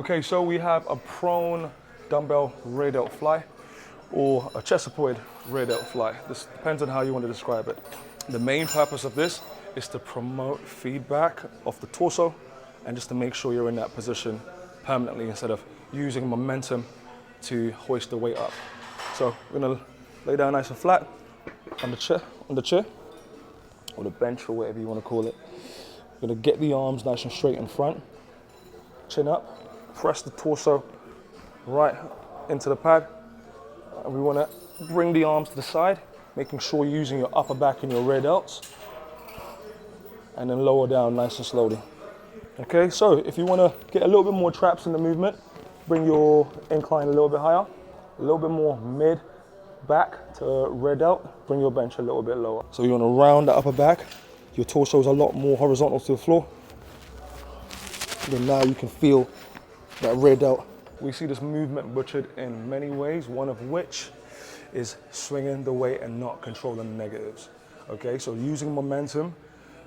Okay, so we have a prone dumbbell rear delt fly or a chest supported rear delt fly. This depends on how you want to describe it. The main purpose of this is to promote feedback of the torso and just to make sure you're in that position permanently instead of using momentum to hoist the weight up. So we're gonna lay down nice and flat on the chair or the bench or whatever you want to call it. We're gonna get the arms nice and straight in front, chin up, press the torso right into the pad. And we want to bring the arms to the side, making sure you're using your upper back and your rear delts, and then lower down nice and slowly. Okay, so if you want to get a little bit more traps in the movement, bring your incline a little bit higher, a little bit more mid back to rear delt, bring your bench a little bit lower. So you want to round the upper back, your torso is a lot more horizontal to the floor. Then now you can feel that rear delt. We see this movement butchered in many ways, one of which is swinging the weight and not controlling the negatives. Okay, so using momentum.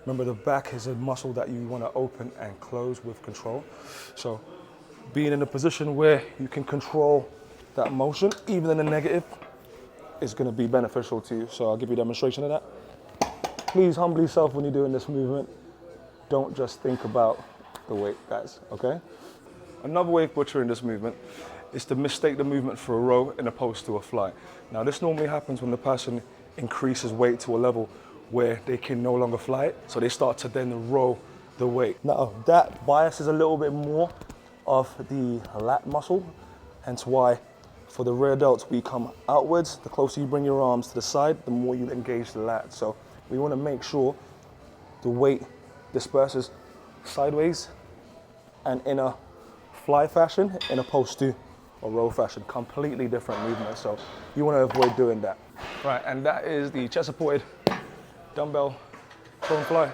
Remember, the back is a muscle that you want to open and close with control. So being in a position where you can control that motion, even in the negative, is going to be beneficial to you. So I'll give you a demonstration of that. Please humble yourself when you're doing this movement. Don't just think about the weight, guys, okay? Another way of butchering this movement is to mistake the movement for a row in opposed to a fly. Now, this normally happens when the person increases weight to a level where they can no longer fly it, so they start to then row the weight. Now, that biases a little bit more of the lat muscle, hence why for the rear delts we come outwards. The closer you bring your arms to the side, the more you engage the lat. So we want to make sure the weight disperses sideways and in a fly fashion in opposed to a row fashion. Completely different movement, so you want to avoid doing that. Right, and that is the chest supported dumbbell prone fly.